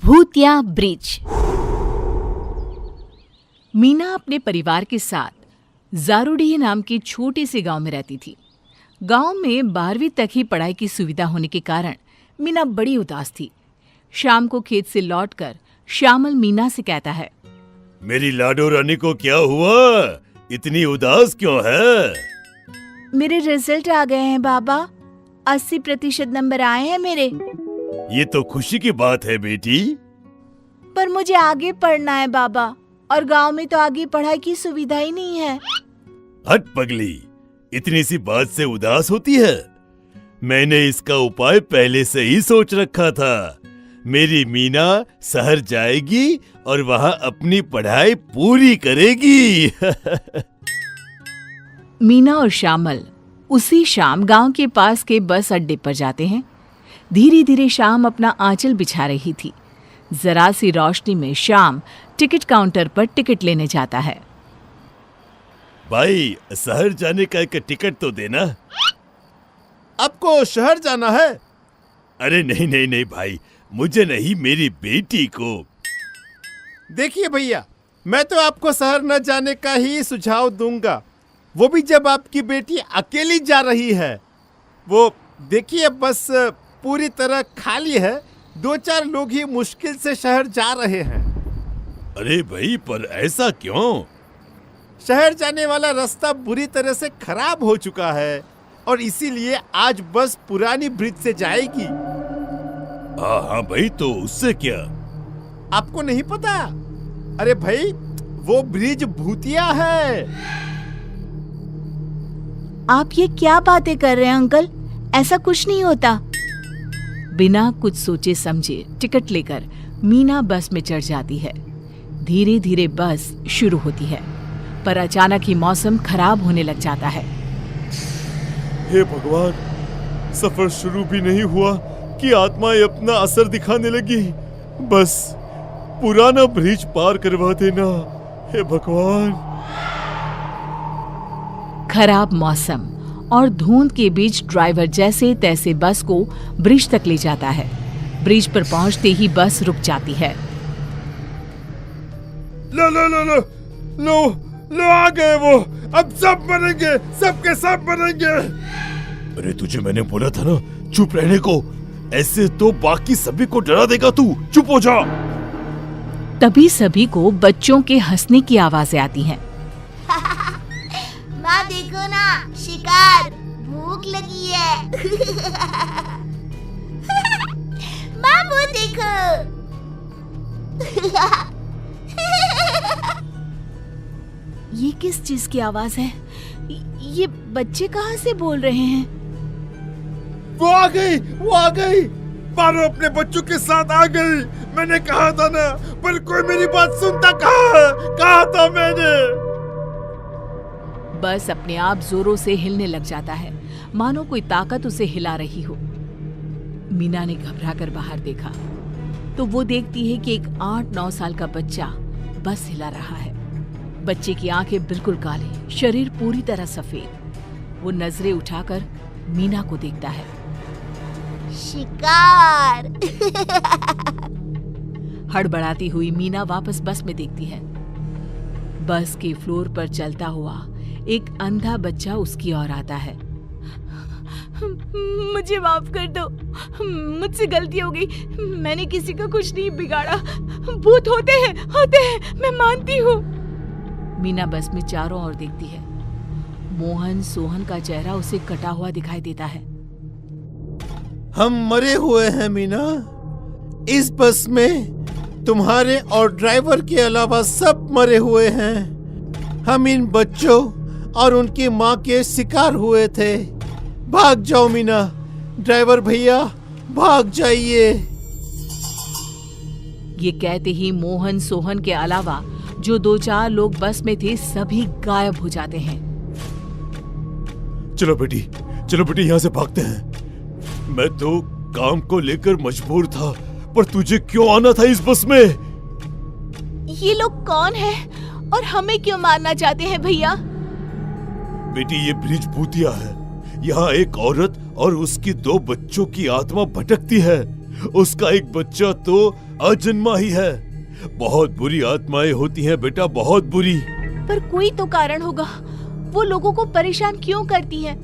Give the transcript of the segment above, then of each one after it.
भूतिया ब्रिज। मीना अपने परिवार के साथ जारूडीह नाम के छोटे से गांव में रहती थी। गांव में 12वीं तक ही पढ़ाई की सुविधा होने के कारण मीना बड़ी उदास थी। शाम को खेत से लौटकर श्यामल मीना से कहता है, मेरी लाडो रानी को क्या हुआ? इतनी उदास क्यों है? मेरे रिजल्ट आ गए हैं बाबा, 80% नंबर आए हैं मेरे। ये तो खुशी की बात है बेटी। पर मुझे आगे पढ़ना है बाबा, और गांव में तो आगे पढ़ाई की सुविधा ही नहीं है। हट पगली, इतनी सी बात से उदास होती है? मैंने इसका उपाय पहले से ही सोच रखा था। मेरी मीना शहर जाएगी और वहाँ अपनी पढ़ाई पूरी करेगी। मीना और श्यामल उसी शाम गांव के पास के बस अड्डे पर जाते हैं। धीरे धीरे शाम अपना आंचल बिछा रही थी। जरा सी रोशनी में शाम टिकट काउंटर पर टिकट लेने जाता है। भाई, शहर जाने का एक टिकट तो देना। आपको शहर जाना है? अरे नहीं नहीं नहीं भाई, मुझे नहीं, मेरी बेटी को। देखिए भैया, मैं तो आपको शहर न जाने का ही सुझाव दूंगा, वो भी जब आपकी बेटी अकेली जा रही है। वो देखिए, बस पूरी तरह खाली है, 2-4 लोग ही मुश्किल से शहर जा रहे हैं। अरे भाई, पर ऐसा क्यों? शहर जाने वाला रास्ता बुरी तरह से खराब हो चुका है और इसीलिए आज बस पुरानी ब्रिज से जाएगी। हाँ हाँ भाई, तो उससे क्या? आपको नहीं पता? अरे भाई, वो ब्रिज भूतिया है। आप ये क्या बातें कर रहे हैं अंकल? ऐसा कुछ नहीं होता। बिना कुछ सोचे समझे टिकट लेकर मीना बस में चढ़ जाती है। धीरे धीरे बस शुरू होती है, पर अचानक ही मौसम खराब होने लग जाता है। हे भगवान, सफर शुरू भी नहीं हुआ कि आत्माएं अपना असर दिखाने लगी। बस पुराना ब्रिज पार करवा देना, हे भगवान। खराब मौसम और धुंध के बीच ड्राइवर जैसे तैसे बस को ब्रिज तक ले जाता है। ब्रिज पर पहुंचते ही बस रुक जाती है। लो लो लो लो लो लो, आ गए वो। अब सब मरेंगे, सबके सब मरेंगे। अरे तुझे मैंने बोला था ना चुप रहने को, ऐसे तो बाकी सभी को डरा देगा तू। चुप हो जा। तभी सभी को बच्चों के हंसने की आवाजें आती हैं। माँ देखो ना, शिकार, भूख लगी है। माँ वो देखो। ये किस चीज की आवाज है? ये बच्चे कहाँ से बोल रहे हैं? वो आ गई, वो आ गई। मारो अपने बच्चों के साथ आ गई। मैंने कहा था ना, पर कोई मेरी बात सुनता कहा था मैंने। बस अपने आप जोरों से हिलने लग जाता है, मानो कोई ताकत उसे हिला रही हो। मीना ने घबराकर बाहर देखा तो वो देखती है कि एक 8-9 साल का बच्चा बस हिला रहा है। बच्चे की आंखें बिल्कुल काली, शरीर पूरी तरह सफेद। वो नजरें उठाकर मीना को देखता है। शिकार। हड़बड़ाती हुई मीना वापस बस में देखती है। बस के फ्लोर पर चलता हुआ एक अंधा बच्चा उसकी ओर आता है। मुझे माफ कर दो, मुझसे गलती हो गई। मैंने किसी का कुछ नहीं बिगाड़ा। भूत होते हैं, मैं मानती हूँ। मीना बस में चारों ओर देखती है। मोहन सोहन का चेहरा उसे कटा हुआ दिखाई देता है। हम मरे हुए हैं मीना। इस बस में तुम्हारे और ड्राइवर के अलावा सब मरे हुए हैं। हम इन बच्चों और उनकी माँ के शिकार हुए थे। भाग जाओ मीना, ड्राइवर भैया, भाग जाइए। ये कहते ही मोहन सोहन के अलावा जो 2-4 लोग बस में थे सभी गायब हो जाते हैं। चलो बेटी, यहाँ से भागते हैं। मैं तो काम को लेकर मजबूर था, पर तुझे क्यों आना था इस बस में? ये लोग कौन हैं और हमें क्यों मारना चाहते हैं भैया? बेटी, ये ब्रिज भूतिया है। यहाँ एक औरत और उसकी 2 बच्चों की आत्मा भटकती है। उसका एक बच्चा तो अजन्मा ही है। बहुत बुरी आत्माएं होती हैं बेटा, बहुत बुरी। पर कोई तो कारण होगा, वो लोगों को परेशान क्यों करती है?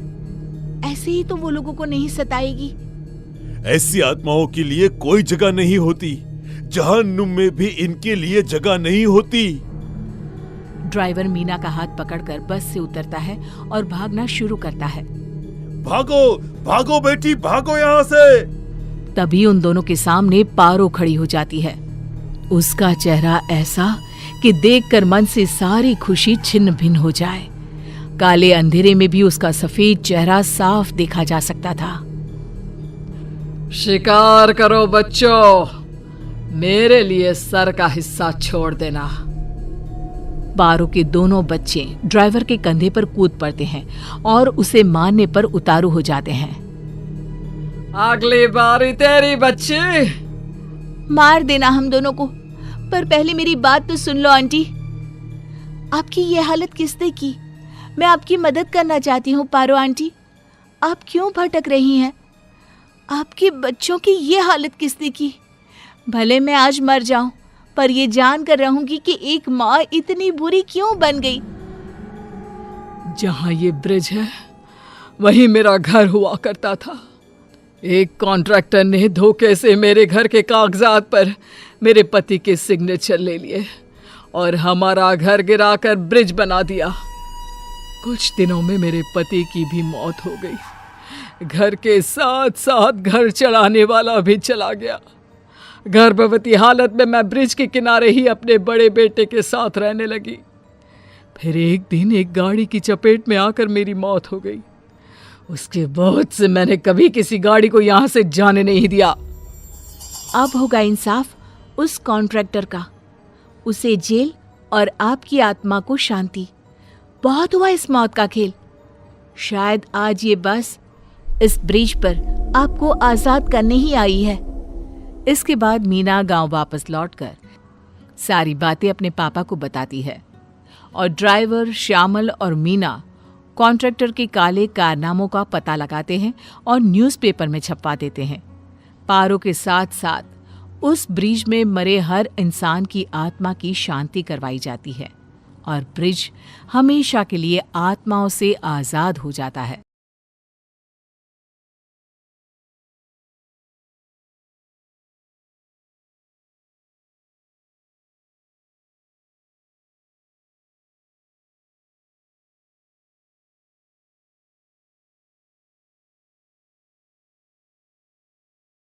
ऐसे ही तो वो लोगों को नहीं सताएगी। ऐसी आत्माओं के लिए कोई जगह नहीं होती। जहन्नुम में भी इनके लिए जगह नहीं होती। ड्राइवर मीना का हाथ पकड़कर बस से उतरता है और भागना शुरू करता है। भागो भागो बेटी, भागो यहाँ से। तभी उन दोनों के सामने पारो खड़ी हो जाती है। उसका चेहरा ऐसा कि देखकर मन से सारी खुशी छिन्न भिन्न हो जाए। काले अंधेरे में भी उसका सफेद चेहरा साफ देखा जा सकता था। शिकार करो बच्चों, मेरे लिए सर का हिस्सा छोड़ देना। पारो के दोनों बच्चे ड्राइवर के कंधे पर कूद पड़ते हैं और उसे मारने पर उतारू हो जाते हैं। अगली बारी तेरी बच्ची। मार देना हम दोनों को, पर पहले मेरी बात तो सुन लो आंटी। आपकी ये हालत किसने की? मैं आपकी मदद करना चाहती हूँ पारो आंटी। आप क्यों भटक रही हैं? आपके बच्चों की ये हालत किसने की? भले मैं आज मर जाऊं, पर ये जान कर रहूंगी कि एक माँ इतनी बुरी क्यों बन गई। जहां ये ब्रिज है वहीं मेरा घर हुआ करता था। एक कॉन्ट्रैक्टर ने धोखे से मेरे घर के कागजात पर मेरे पति के सिग्नेचर ले लिए और हमारा घर गिराकर ब्रिज बना दिया। कुछ दिनों में मेरे पति की भी मौत हो गई। घर के साथ साथ घर चढ़ाने वाला भी चला गया। गर्भवती हालत में मैं ब्रिज के किनारे ही अपने बड़े बेटे के साथ रहने लगी। फिर एक दिन एक गाड़ी की चपेट में आकर मेरी मौत हो गई। उसके बाद से मैंने कभी किसी गाड़ी को यहाँ से जाने नहीं दिया। अब होगा इंसाफ उस कॉन्ट्रैक्टर का। उसे जेल और आपकी आत्मा को शांति। बहुत हुआ इस मौत का खेल। शायद आज ये बस इस ब्रिज पर आपको आजाद करने ही आई है। इसके बाद मीना गांव वापस लौटकर सारी बातें अपने पापा को बताती है और ड्राइवर श्यामल और मीना कॉन्ट्रैक्टर के काले कारनामों का पता लगाते हैं और न्यूज़पेपर में छपवा देते हैं। पारो के साथ साथ उस ब्रिज में मरे हर इंसान की आत्मा की शांति करवाई जाती है और ब्रिज हमेशा के लिए आत्माओं से आज़ाद हो जाता है।